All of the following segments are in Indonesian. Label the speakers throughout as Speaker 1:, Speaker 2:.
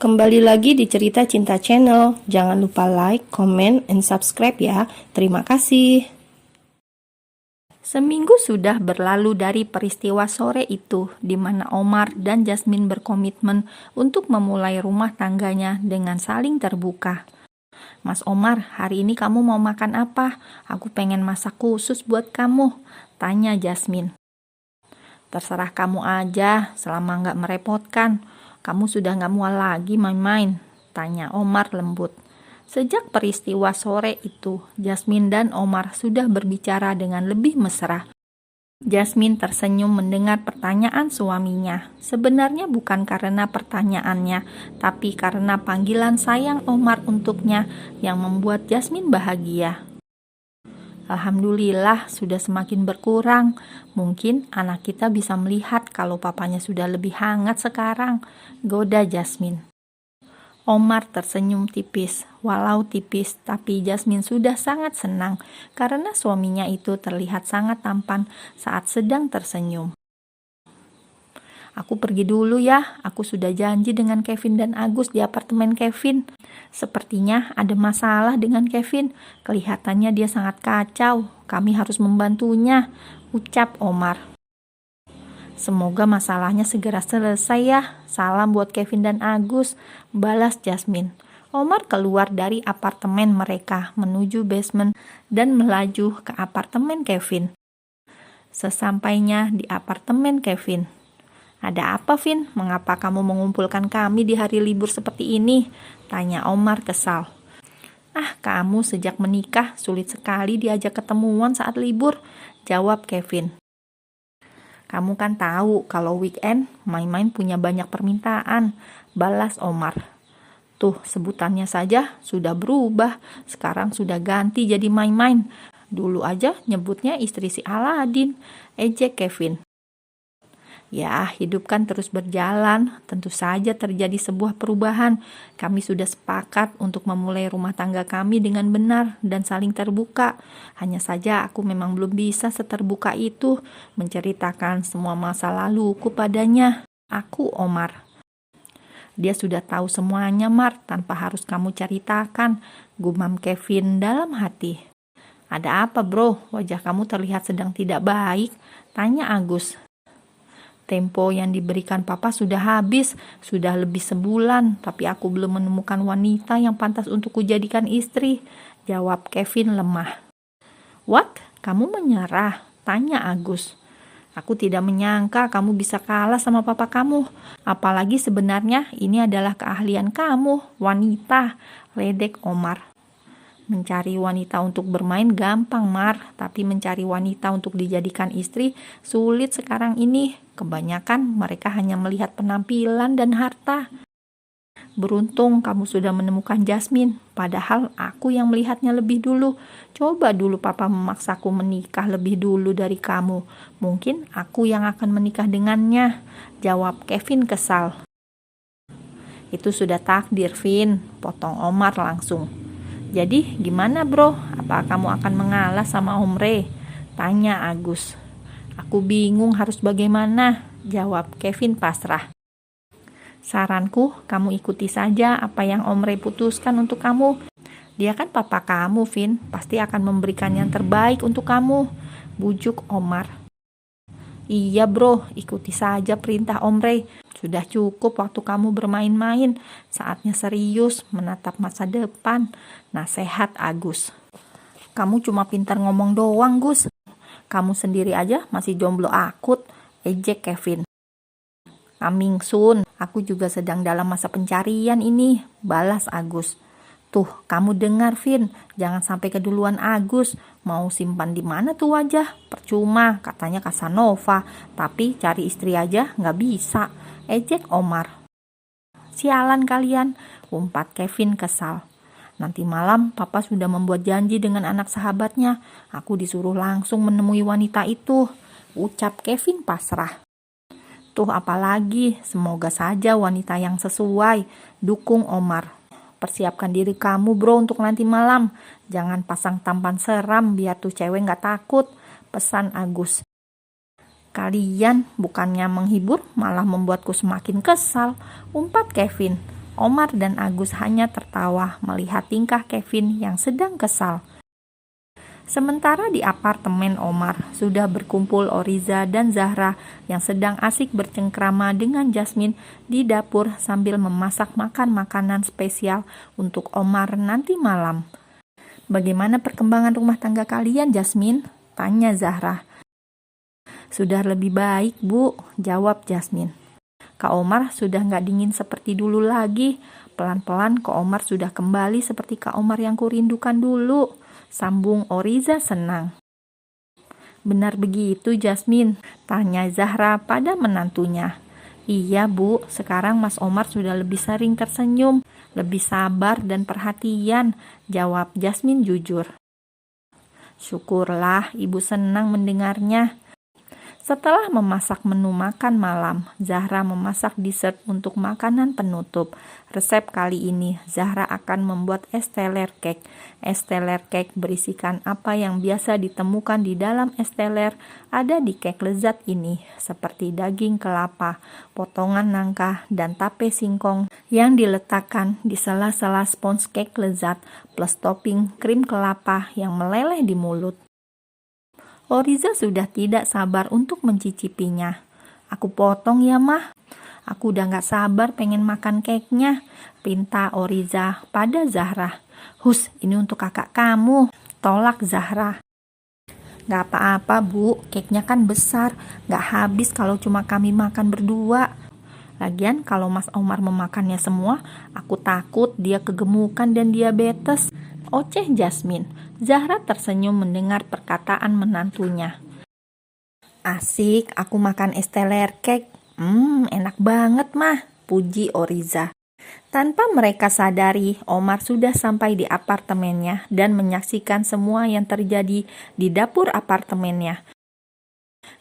Speaker 1: Kembali lagi di Cerita Cinta Channel. Jangan lupa like, comment, and subscribe ya. Terima kasih. Seminggu sudah berlalu dari peristiwa sore itu, di mana Omar dan Jasmine berkomitmen untuk memulai rumah tangganya dengan saling terbuka. Mas Omar, hari ini kamu mau makan apa? Aku pengen masak khusus buat kamu, tanya Jasmine. Terserah kamu aja, selama nggak merepotkan. Kamu sudah nggak mual lagi main-main, tanya Omar lembut. Sejak peristiwa sore itu, Jasmine dan Omar sudah berbicara dengan lebih mesra. Jasmine tersenyum mendengar pertanyaan suaminya. Sebenarnya bukan karena pertanyaannya, tapi karena panggilan sayang Omar untuknya yang membuat Jasmine bahagia. Alhamdulillah sudah semakin berkurang. Mungkin anak kita bisa melihat kalau papanya sudah lebih hangat sekarang, goda Jasmine. Omar tersenyum tipis, walau tipis, tapi Jasmine sudah sangat senang karena suaminya itu terlihat sangat tampan saat sedang tersenyum. Aku pergi dulu ya, aku sudah janji dengan Kevin dan Agus di apartemen Kevin. Sepertinya ada masalah dengan Kevin, kelihatannya dia sangat kacau, kami harus membantunya, ucap Omar. Semoga masalahnya segera selesai ya, salam buat Kevin dan Agus, balas Jasmine. Omar keluar dari apartemen mereka menuju basement dan melaju ke apartemen Kevin. Sesampainya di apartemen Kevin, ada apa, Vin? Mengapa kamu mengumpulkan kami di hari libur seperti ini? Tanya Omar kesal. Ah, kamu sejak menikah sulit sekali diajak ketemuan saat libur, jawab Kevin. Kamu kan tahu kalau weekend main-main punya banyak permintaan, balas Omar. Tuh, sebutannya saja sudah berubah, sekarang sudah ganti jadi main-main. Dulu aja nyebutnya istri si Aladin, ejek Kevin. Ya, hidup kan terus berjalan, tentu saja terjadi sebuah perubahan. Kami sudah sepakat untuk memulai rumah tangga kami dengan benar dan saling terbuka. Hanya saja aku memang belum bisa seterbuka itu menceritakan semua masa laluku padanya. Aku Omar. Dia sudah tahu semuanya, Mar, tanpa harus kamu ceritakan, gumam Kevin dalam hati. Ada apa, bro? Wajah kamu terlihat sedang tidak baik, tanya Agus. Tempo yang diberikan papa sudah habis, sudah lebih sebulan, tapi aku belum menemukan wanita yang pantas untuk kujadikan istri, jawab Kevin lemah. What? Kamu menyerah? Tanya Agus. Aku tidak menyangka kamu bisa kalah sama papa kamu, apalagi sebenarnya ini adalah keahlian kamu, wanita, ledek Omar. Mencari wanita untuk bermain gampang, Mar, tapi mencari wanita untuk dijadikan istri sulit sekarang ini. Kebanyakan mereka hanya melihat penampilan dan harta. Beruntung kamu sudah menemukan Jasmine, padahal aku yang melihatnya lebih dulu. Coba dulu papa memaksaku menikah lebih dulu dari kamu. Mungkin aku yang akan menikah dengannya, jawab Kevin kesal. Itu sudah takdir, Vin, potong Omar langsung. Jadi gimana, bro? Apa kamu akan mengalah sama Om Re? Tanya Agus. Aku bingung harus bagaimana, jawab Kevin pasrah. Saranku, kamu ikuti saja apa yang Om Re putuskan untuk kamu. Dia kan papa kamu, Vin, pasti akan memberikan yang terbaik untuk kamu, bujuk Omar. Iya, bro, ikuti saja perintah Om Re. Sudah cukup waktu kamu bermain-main, saatnya serius menatap masa depan, nasihat Agus. Kamu cuma pintar ngomong doang, Gus. Kamu sendiri aja masih jomblo akut, ejek Kevin. Coming soon, aku juga sedang dalam masa pencarian ini, balas Agus. Tuh, kamu dengar, Vin, jangan sampai keduluan Agus. Mau simpan di mana tuh wajah? Percuma, katanya Casanova, tapi cari istri aja nggak bisa, ejek Omar. Sialan kalian, umpat Kevin kesal. Nanti malam papa sudah membuat janji dengan anak sahabatnya. Aku disuruh langsung menemui wanita itu, ucap Kevin pasrah. Tuh apalagi, semoga saja wanita yang sesuai, dukung Omar. Persiapkan diri kamu, bro, untuk nanti malam. Jangan pasang tampan seram biar tuh cewek gak takut, pesan Agus. Kalian bukannya menghibur, malah membuatku semakin kesal, umpat Kevin. Omar dan Agus hanya tertawa melihat tingkah Kevin yang sedang kesal. Sementara di apartemen Omar, sudah berkumpul Oriza dan Zahra yang sedang asik bercengkrama dengan Jasmine di dapur sambil memasak makanan spesial untuk Omar nanti malam. "Bagaimana perkembangan rumah tangga kalian, Jasmine?" tanya Zahra. "Sudah lebih baik, Bu," jawab Jasmine. "Kak Omar sudah nggak dingin seperti dulu lagi. Pelan-pelan Kak Omar sudah kembali seperti Kak Omar yang kurindukan dulu," sambung Oriza senang. "Benar begitu, Jasmine?" tanya Zahra pada menantunya. "Iya, Bu, sekarang Mas Omar sudah lebih sering tersenyum, lebih sabar dan perhatian," jawab Jasmine jujur. "Syukurlah, Ibu senang mendengarnya." Setelah memasak menu makan malam, Zahra memasak dessert untuk makanan penutup. Resep kali ini, Zahra akan membuat es teler cake. Es teler cake berisikan apa yang biasa ditemukan di dalam es teler ada di cake lezat ini, seperti daging kelapa, potongan nangka, dan tape singkong yang diletakkan di sela-sela spons cake lezat plus topping krim kelapa yang meleleh di mulut. Oriza sudah tidak sabar untuk mencicipinya. "Aku potong ya, Mah. Aku udah gak sabar pengen makan cake-nya," pinta Oriza pada Zahra. "Hus, ini untuk kakak kamu," tolak Zahra. "Gak apa-apa, Bu. Cake-nya kan besar. Gak habis kalau cuma kami makan berdua. Lagian kalau Mas Omar memakannya semua, aku takut dia kegemukan dan diabetes," oceh Jasmine. Zahra tersenyum mendengar perkataan menantunya. "Asik, aku makan es teler cake. Enak banget, Mah," puji Oriza. Tanpa mereka sadari, Omar sudah sampai di apartemennya dan menyaksikan semua yang terjadi di dapur apartemennya.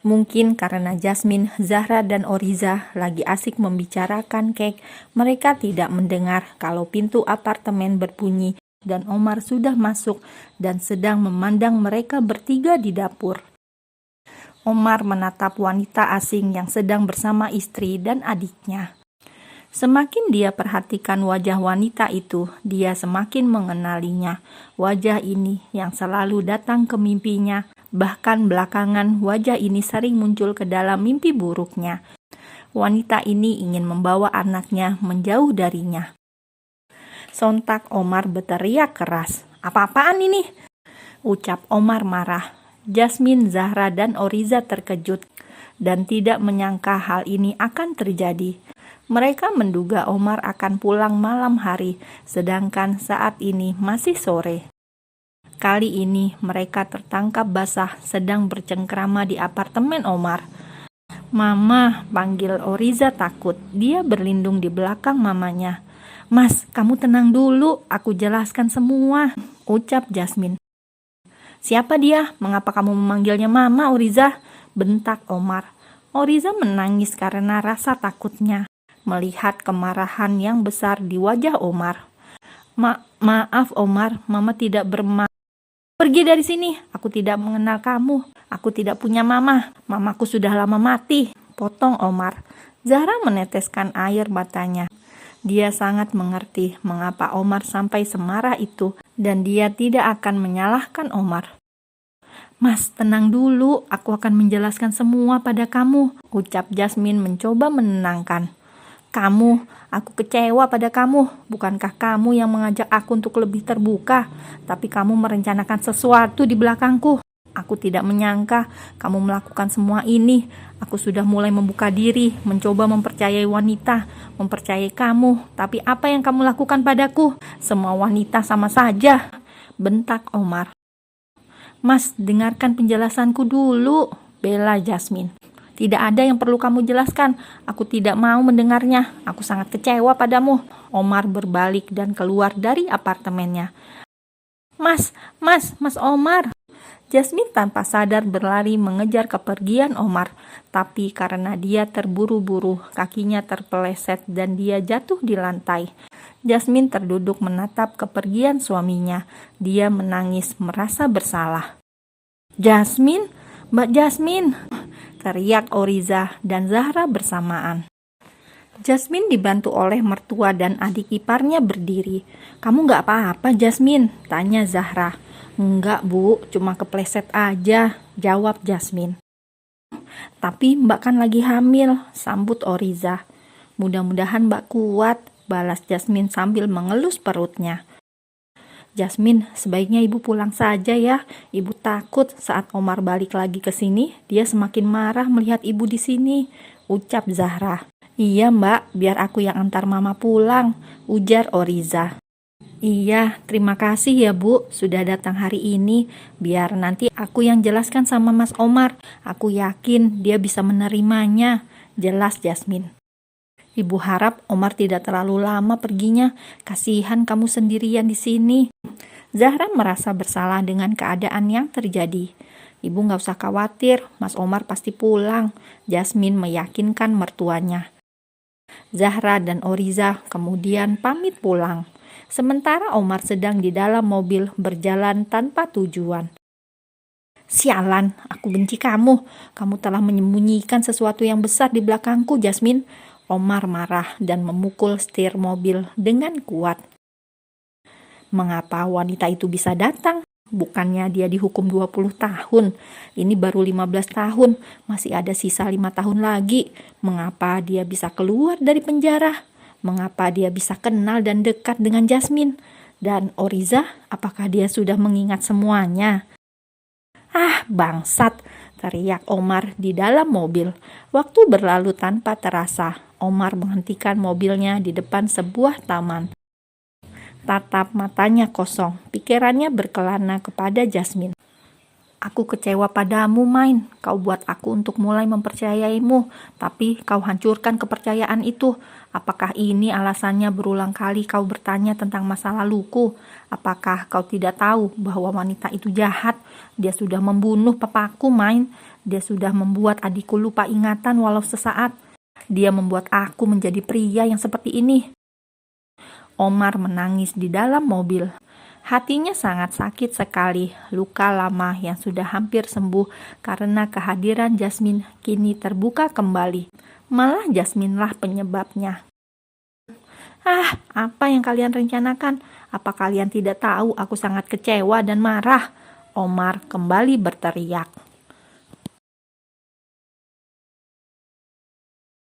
Speaker 1: Mungkin karena Jasmine, Zahra, dan Oriza lagi asik membicarakan cake, mereka tidak mendengar kalau pintu apartemen berbunyi dan Omar sudah masuk dan sedang memandang mereka bertiga di dapur. Omar menatap wanita asing yang sedang bersama istri dan adiknya. Semakin dia perhatikan wajah wanita itu, dia semakin mengenalinya. Wajah ini yang selalu datang ke mimpinya, bahkan belakangan wajah ini sering muncul ke dalam mimpi buruknya. Wanita ini ingin membawa anaknya menjauh darinya. Sontak Omar berteriak keras. "Apa-apaan ini?" ucap Omar marah. Jasmine, Zahra, dan Oriza terkejut dan tidak menyangka hal ini akan terjadi. Mereka menduga Omar akan pulang malam hari, sedangkan saat ini masih sore. Kali ini mereka tertangkap basah sedang bercengkrama di apartemen Omar. "Mama," panggil Oriza takut. Dia berlindung di belakang mamanya. "Mas, kamu tenang dulu, aku jelaskan semua," ucap Jasmine. "Siapa dia? Mengapa kamu memanggilnya Mama, Oriza?" bentak Omar. Oriza menangis karena rasa takutnya melihat kemarahan yang besar di wajah Omar. Maaf Omar, Mama tidak bermaksud." "Pergi dari sini, aku tidak mengenal kamu. Aku tidak punya mama. Mamaku sudah lama mati," potong Omar. Zahra meneteskan air matanya. Dia sangat mengerti mengapa Omar sampai semarah itu dan dia tidak akan menyalahkan Omar. "Mas, tenang dulu, aku akan menjelaskan semua pada kamu," ucap Jasmine mencoba menenangkan. Aku kecewa pada kamu. Bukankah kamu yang mengajak aku untuk lebih terbuka, tapi kamu merencanakan sesuatu di belakangku. Aku tidak menyangka kamu melakukan semua ini. Aku sudah mulai membuka diri, mencoba mempercayai wanita, mempercayai kamu. Tapi apa yang kamu lakukan padaku? Semua wanita sama saja," bentak Omar. "Mas, dengarkan penjelasanku dulu," bela Jasmine. "Tidak ada yang perlu kamu jelaskan. Aku tidak mau mendengarnya. Aku sangat kecewa padamu." Omar berbalik dan keluar dari apartemennya. Mas Omar." Jasmine tanpa sadar berlari mengejar kepergian Omar, tapi karena dia terburu-buru, kakinya terpeleset dan dia jatuh di lantai. Jasmine terduduk menatap kepergian suaminya. Dia menangis merasa bersalah. "Jasmine, Mbak Jasmine!" teriak Oriza dan Zahra bersamaan. Jasmine dibantu oleh mertua dan adik iparnya berdiri. "Kamu nggak apa-apa, Jasmine?" tanya Zahra. "Enggak, Bu, cuma kepleset aja," jawab Jasmine. "Tapi Mbak kan lagi hamil," sambut Oriza. "Mudah-mudahan Mbak kuat," balas Jasmine sambil mengelus perutnya. "Jasmine, sebaiknya ibu pulang saja ya. Ibu takut saat Omar balik lagi ke sini, dia semakin marah melihat ibu di sini," ucap Zahra. "Iya Mbak, biar aku yang antar mama pulang," ujar Oriza. "Iya, terima kasih ya Bu, sudah datang hari ini. Biar nanti aku yang jelaskan sama Mas Omar. Aku yakin dia bisa menerimanya," jelas Jasmine. "Ibu harap Omar tidak terlalu lama perginya. Kasihan kamu sendirian di sini." Zahra merasa bersalah dengan keadaan yang terjadi. "Ibu nggak usah khawatir, Mas Omar pasti pulang," Jasmine meyakinkan mertuanya. Zahra dan Oriza kemudian pamit pulang. Sementara Omar sedang di dalam mobil berjalan tanpa tujuan. "Sialan, aku benci kamu. Kamu telah menyembunyikan sesuatu yang besar di belakangku, Jasmine." Omar marah dan memukul setir mobil dengan kuat. Mengapa wanita itu bisa datang? Bukannya dia dihukum 20 tahun. Ini baru 15 tahun. Masih ada sisa 5 tahun lagi. Mengapa dia bisa keluar dari penjara? Mengapa dia bisa kenal dan dekat dengan Jasmine? Dan Oriza, apakah dia sudah mengingat semuanya? "Ah, bangsat!" teriak Omar di dalam mobil. Waktu berlalu tanpa terasa. Omar menghentikan mobilnya di depan sebuah taman. Tatap matanya kosong, pikirannya berkelana kepada Jasmine. "Aku kecewa padamu, Main. Kau buat aku untuk mulai mempercayaimu, tapi kau hancurkan kepercayaan itu. Apakah ini alasannya berulang kali kau bertanya tentang masa laluku? Apakah kau tidak tahu bahwa wanita itu jahat? Dia sudah membunuh papaku, Main. Dia sudah membuat adikku lupa ingatan walau sesaat. Dia membuat aku menjadi pria yang seperti ini." Omar menangis di dalam mobil. Hatinya sangat sakit sekali. Luka lama yang sudah hampir sembuh karena kehadiran Jasmine kini terbuka kembali. Malah Jasmine-lah penyebabnya. "Ah, apa yang kalian rencanakan? Apa kalian tidak tahu aku sangat kecewa dan marah?" Omar kembali berteriak.